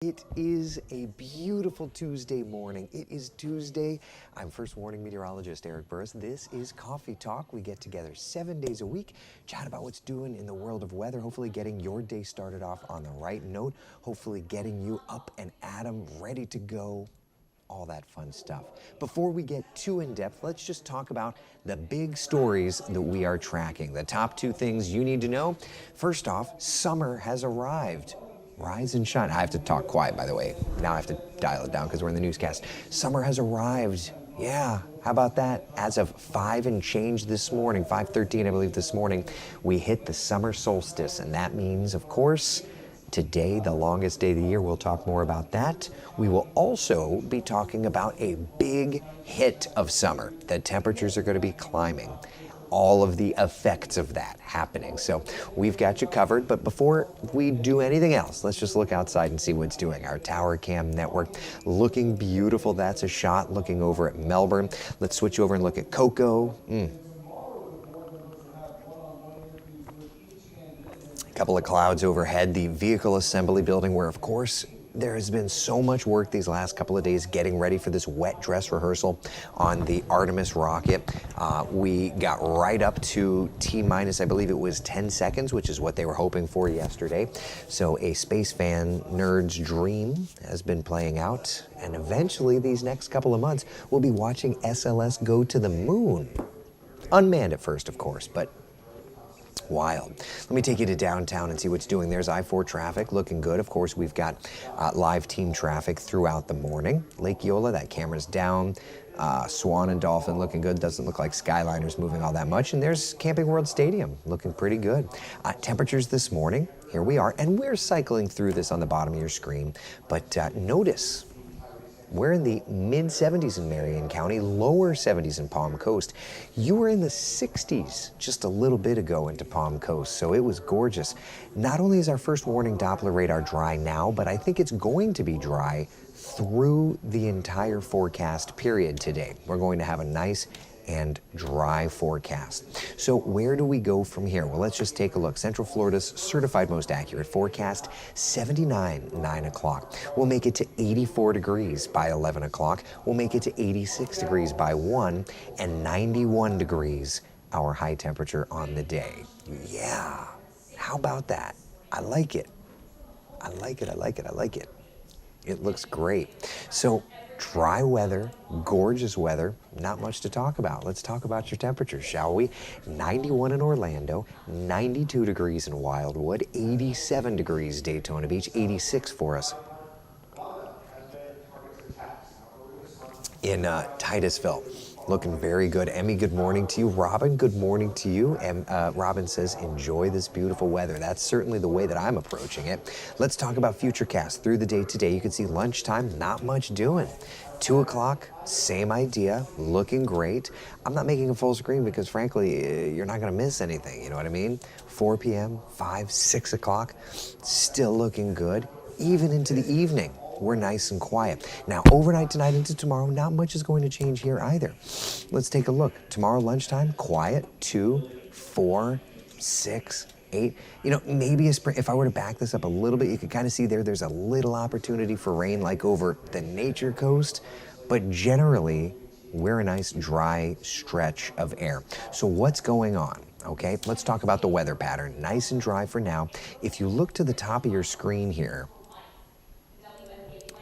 It is a beautiful Tuesday morning. It is Tuesday. I'm First Warning meteorologist Eric Burris. This is Coffee Talk. We get together 7 days a week, chat about what's doing in the world of weather, hopefully getting your day started off on the right note, hopefully getting you up and at 'em, ready to go, all that fun stuff. Before we get too in-depth, let's just talk about the big stories that we are tracking. The top two things you need to know. First off, summer has arrived. Rise and shine. I have to talk quiet, by the way. Now I have to dial it down because we're in the newscast. Summer has arrived. Yeah, how about that? As of 5 and change this morning, 5:13, I believe this morning, we hit the summer solstice. And that means, of course, today, the longest day of the year. We'll talk more about that. We will also be talking about a big hit of summer. The temperatures are going to be climbing. All of the effects of that happening. So we've got you covered, but before we do anything else, let's just look outside and see what's doing. Our tower cam network looking beautiful. That's a shot looking over at Melbourne. Let's switch over and look at Cocoa. A couple of clouds overhead, the vehicle assembly building where, of course, there has been so much work these last couple of days getting ready for this wet dress rehearsal on the Artemis rocket. We got right up to T-minus, I believe it was 10 seconds, which is what they were hoping for yesterday. So a space fan nerd's dream has been playing out. And eventually, these next couple of months, we'll be watching SLS go to the moon. Unmanned at first, of course, but wild. Let me take you to downtown and see what's doing. There's I-4 traffic looking good. Of course, we've got live team traffic throughout the morning. Lake Eola, that camera's down. Swan and Dolphin looking good. Doesn't look like Skyliner's moving all that much. And there's Camping World Stadium looking pretty good. Temperatures this morning, here we are. And we're cycling through this on the bottom of your screen. But notice, we're in the mid-70s in Marion County, lower 70s in Palm Coast. You were in the 60s just a little bit ago into Palm Coast, so it was gorgeous. Not only is our first warning Doppler radar dry now, but I think it's going to be dry through the entire forecast period today. We're going to have a nice and dry forecast. So where do we go from here? Well, let's just take a look. Central Florida's certified most accurate forecast, 79, 9 o'clock. We'll make it to 84 degrees by 11 o'clock. We'll make it to 86 degrees by 1 and 91 degrees, our high temperature on the day. Yeah, how about that? I like it. I like it, I like it, I like it. It looks great. So dry weather, gorgeous weather, not much to talk about. Let's talk about your temperatures, shall we? 91 in Orlando, 92 degrees in Wildwood, 87 degrees Daytona Beach, 86 for us in Titusville. Looking very good. Emmy, good morning to you. Robin, good morning to you. And Robin says, enjoy this beautiful weather. That's certainly the way that I'm approaching it. Let's talk about Futurecast through the day today. You can see lunchtime, not much doing. 2 o'clock, same idea, looking great. I'm not making a full screen because, frankly, you're not going to miss anything. You know what I mean? 4 p.m., 5, 6 o'clock, still looking good. Even into the evening, we're nice and quiet. Now, overnight tonight into tomorrow, not much is going to change here either. Let's take a look. Tomorrow lunchtime, quiet, 2, 4, 6, 8. You know, maybe if I were to back this up a little bit, you could kind of see there's a little opportunity for rain like over the Nature Coast. But generally, we're a nice dry stretch of air. So what's going on? Okay, let's talk about the weather pattern. Nice and dry for now. If you look to the top of your screen here,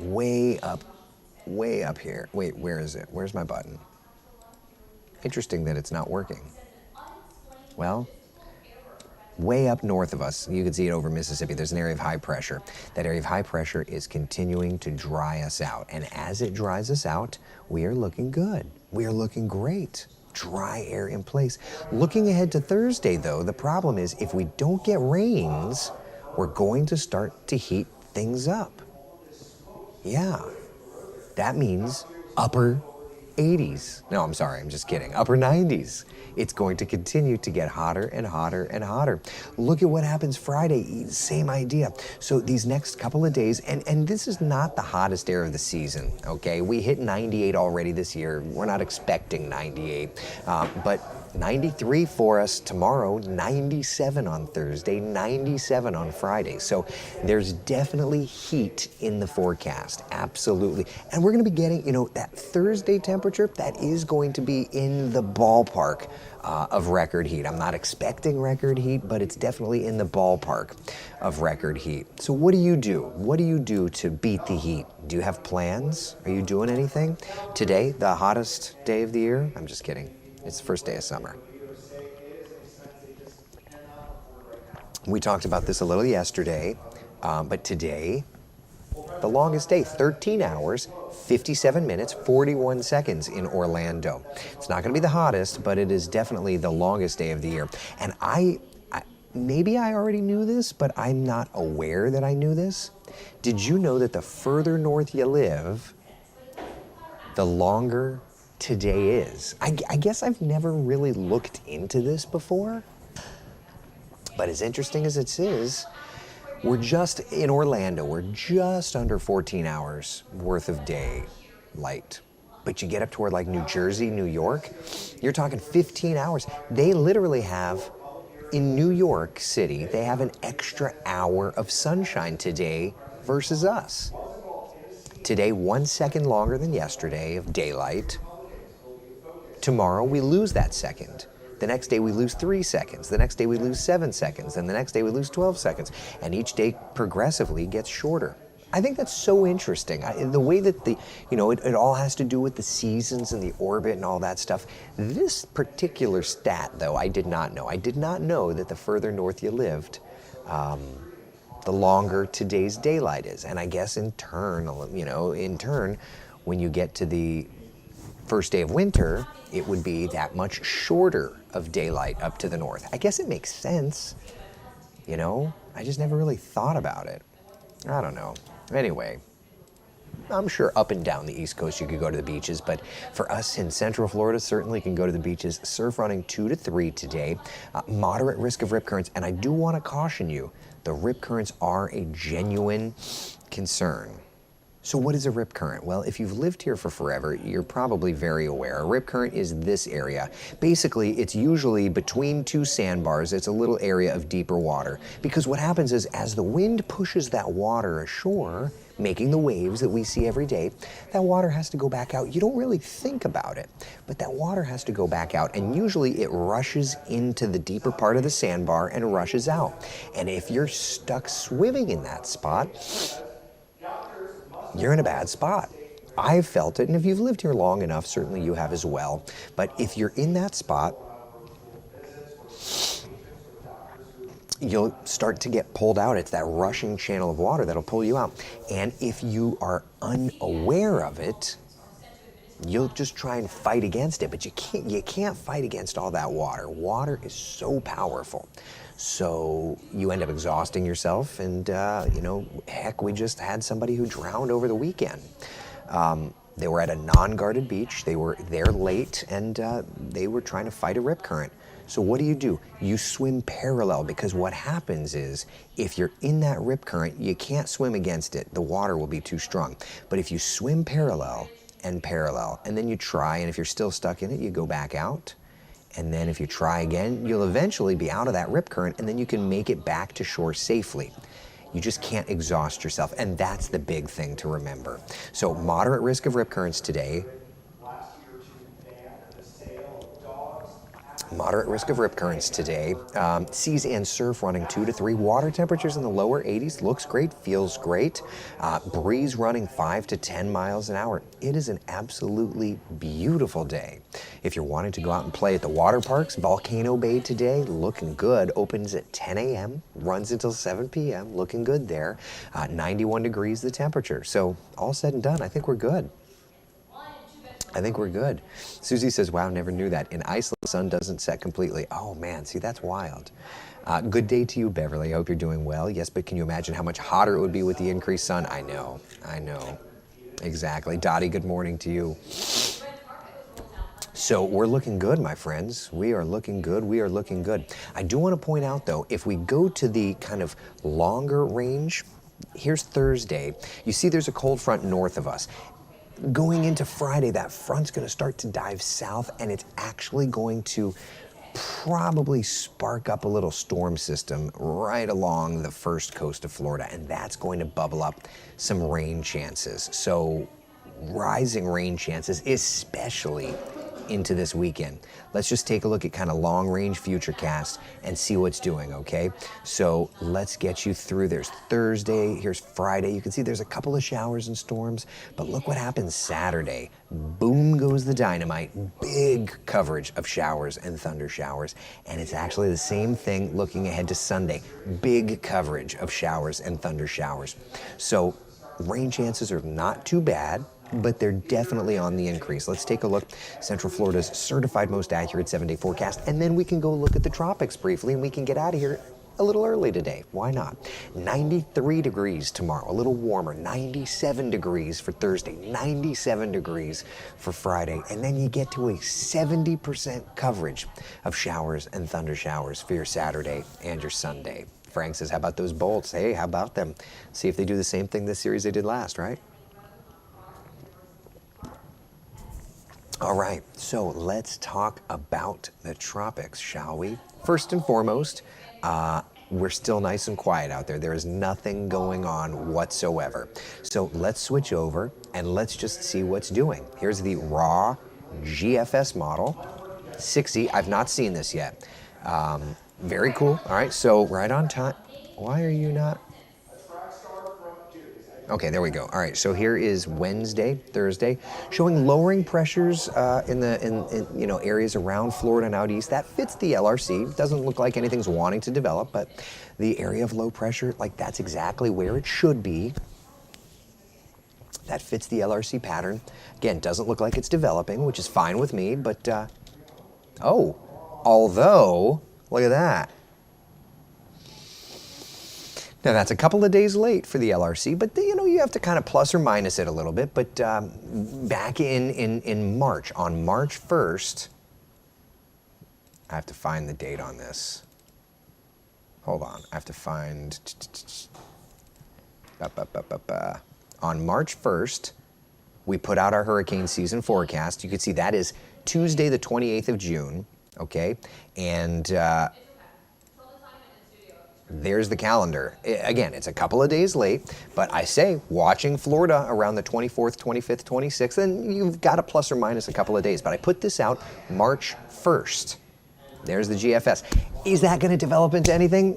way up here. Wait, where is it? Where's my button? Interesting that it's not working. Well, way up north of us, you can see it over Mississippi, there's an area of high pressure. That area of high pressure is continuing to dry us out. And as it dries us out, we are looking good. We are looking great. Dry air in place. Looking ahead to Thursday, though, the problem is if we don't get rains, we're going to start to heat things up. Yeah, that means upper 80s. No, I'm sorry, I'm just kidding. Upper 90s. It's going to continue to get hotter and hotter and hotter. Look at what happens Friday, same idea. So these next couple of days, and this is not the hottest air of the season, okay? We hit 98 already this year. We're not expecting 98, but 93 for us tomorrow, 97 on Thursday, 97 on Friday. So there's definitely heat in the forecast, absolutely. And we're going to be getting, that Thursday temperature, that is going to be in the ballpark of record heat. I'm not expecting record heat, but it's definitely in the ballpark of record heat. So what do you do? What do you do to beat the heat? Do you have plans? Are you doing anything? Today, the hottest day of the year? I'm just kidding. It's the first day of summer. We talked about this a little yesterday, but today, the longest day, 13 hours, 57 minutes, 41 seconds in Orlando. It's not going to be the hottest, but it is definitely the longest day of the year. And maybe I already knew this, but I'm not aware that I knew this. Did you know that the further north you live, the longer today is? I guess I've never really looked into this before, but as interesting as it is, we're just in Orlando, we're just under 14 hours worth of daylight. But you get up toward like New Jersey, New York, you're talking 15 hours. They literally have, in New York City, they have an extra hour of sunshine today versus us. Today, 1 second longer than yesterday of daylight. Tomorrow, we lose that second. The next day, we lose 3 seconds. The next day, we lose 7 seconds. And the next day, we lose 12 seconds. And each day progressively gets shorter. I think that's so interesting. The way that it all has to do with the seasons and the orbit and all that stuff. This particular stat, though, I did not know. I did not know that the further north you lived, the longer today's daylight is. And I guess in turn, when you get to the first day of winter, it would be that much shorter of daylight up to the north. I guess it makes sense, I just never really thought about it. I don't know. Anyway, I'm sure up and down the East Coast you could go to the beaches, but for us in Central Florida, certainly can go to the beaches. Surf running 2 to 3 today. Moderate risk of rip currents, and I do want to caution you, the rip currents are a genuine concern. So what is a rip current? Well, if you've lived here for forever, you're probably very aware. A rip current is this area. Basically, it's usually between 2 sandbars. It's a little area of deeper water. Because what happens is, as the wind pushes that water ashore, making the waves that we see every day, that water has to go back out. You don't really think about it, but that water has to go back out. And usually it rushes into the deeper part of the sandbar and rushes out. And if you're stuck swimming in that spot, you're in a bad spot. I've felt it, and if you've lived here long enough, certainly you have as well. But if you're in that spot, you'll start to get pulled out. It's that rushing channel of water that'll pull you out. And if you are unaware of it, you'll just try and fight against it, but you can't fight against all that water. Water is so powerful. So you end up exhausting yourself, and heck, we just had somebody who drowned over the weekend. They were at a non-guarded beach. They were there late, and they were trying to fight a rip current. So what do? You swim parallel, because what happens is, if you're in that rip current, you can't swim against it. The water will be too strong. But if you swim parallel, and then you try, and if you're still stuck in it, you go back out. And then if you try again, you'll eventually be out of that rip current, and then you can make it back to shore safely. You just can't exhaust yourself, and that's the big thing to remember. So moderate risk of rip currents today. Moderate risk of rip currents today. Seas and surf running 2 to 3. Water temperatures in the lower 80s. Looks great, feels great. Breeze running 5 to 10 miles an hour. It is an absolutely beautiful day. If you're wanting to go out and play at the water parks, Volcano Bay today, looking good. Opens at 10 a.m., runs until 7 p.m., looking good there. 91 degrees the temperature. So all said and done, I think we're good. I think we're good. Susie says, wow, never knew that. In Iceland, the sun doesn't set completely. Oh, man, see, that's wild. Good day to you, Beverly. I hope you're doing well. Yes, but can you imagine how much hotter it would be with the increased sun? I know. Exactly. Dottie, good morning to you. So we're looking good, my friends. We are looking good. I do want to point out, though, if we go to the kind of longer range, here's Thursday. You see there's a cold front north of us. Going into Friday, that front's going to start to dive south, and it's actually going to probably spark up a little storm system right along the first coast of Florida, and that's going to bubble up some rain chances. So rising rain chances, especially into this weekend. Let's just take a look at kind of long range Futurecast and see what's doing, okay? So let's get you through. There's Thursday, here's Friday. You can see there's a couple of showers and storms, but look what happens Saturday. Boom goes the dynamite, big coverage of showers and thunder showers. And it's actually the same thing looking ahead to Sunday, big coverage of showers and thunder showers. So rain chances are not too bad, but they're definitely on the increase. Let's take a look. Central Florida's certified most accurate 7-day forecast, and then we can go look at the tropics briefly, and we can get out of here a little early today. Why not? 93 degrees tomorrow, a little warmer. 97 degrees for Thursday, 97 degrees for Friday, and then you get to a 70% coverage of showers and thunder showers for your Saturday and your Sunday. Frank says, how about those bolts? Hey, how about them? See if they do the same thing this series they did last, right? All right, so let's talk about the tropics, shall we? First and foremost, we're still nice and quiet out there. There is nothing going on whatsoever. So let's switch over and let's just see what's doing. Here's the raw GFS model, 6E. I've not seen this yet. Very cool. All right, so right on time. Why are you not? Okay, there we go. All right, so here is Wednesday, Thursday, showing lowering pressures in areas around Florida and out east. That fits the LRC. Doesn't look like anything's wanting to develop, but the area of low pressure, like that's exactly where it should be. That fits the LRC pattern. Again, doesn't look like it's developing, which is fine with me, but although, look at that. Now that's a couple of days late for the LRC, but you have to kind of plus or minus it a little bit. But back in March, on March 1st, I have to find the date on this. Hold on, I have to find. On March 1st, we put out our hurricane season forecast. You can see that is Tuesday, the 28th of June. Okay, and there's the calendar. Again, it's a couple of days late, but I say watching Florida around the 24th, 25th, 26th, then you've got a plus or minus a couple of days. But I put this out March 1st. There's the GFS. Is that going to develop into anything?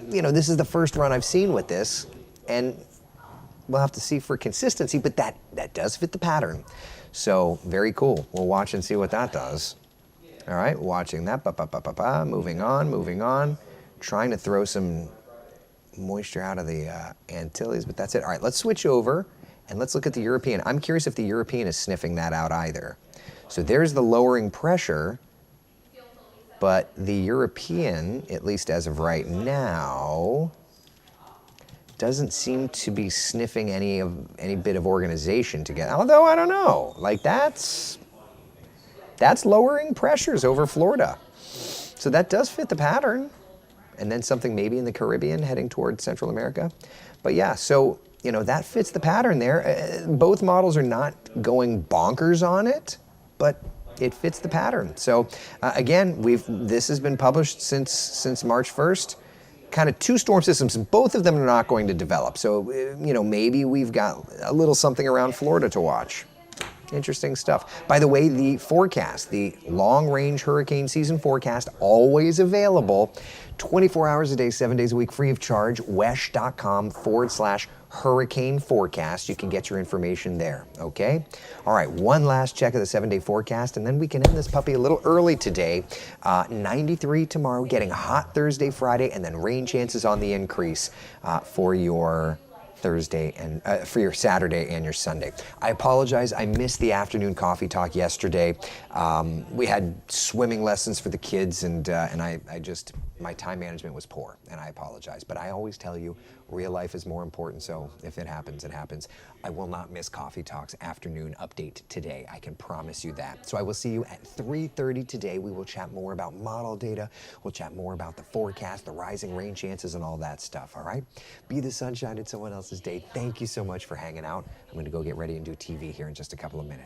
This is the first run I've seen with this, and we'll have to see for consistency, but that does fit the pattern. So very cool. We'll watch and see what that does. All right, watching that. Moving on. Trying to throw some moisture out of the Antilles, but that's it. All right, let's switch over and let's look at the European. I'm curious if the European is sniffing that out either. So there's the lowering pressure, but the European, at least as of right now, doesn't seem to be sniffing any bit of organization together. Although I don't know, like that's lowering pressures over Florida. So that does fit the pattern. And then something maybe in the Caribbean heading towards Central America. But yeah, so, that fits the pattern there. Both models are not going bonkers on it, but it fits the pattern. So again, this has been published since March 1st. Kind of two storm systems, and both of them are not going to develop. So, maybe we've got a little something around Florida to watch. Interesting stuff. By the way, the forecast, the long-range hurricane season forecast, always available 24 hours a day, 7 days a week, free of charge, wesh.com/hurricane forecast. You can get your information there, okay? All right, one last check of the 7-day forecast, and then we can end this puppy a little early today. 93 tomorrow, getting hot Thursday, Friday, and then rain chances on the increase for your Thursday and for your Saturday and your Sunday. I apologize. I missed the afternoon coffee talk yesterday. We had swimming lessons for the kids, and my time management was poor, and I apologize. But I always tell you, real life is more important. So if it happens, it happens. I will not miss Coffee Talk's afternoon update today. I can promise you that. So I will see you at 3:30 today. We will chat more about model data. We'll chat more about the forecast, the rising rain chances, and all that stuff. All right. Be the sunshine in someone else's day. Thank you so much for hanging out. I'm going to go get ready and do TV here in just a couple of minutes.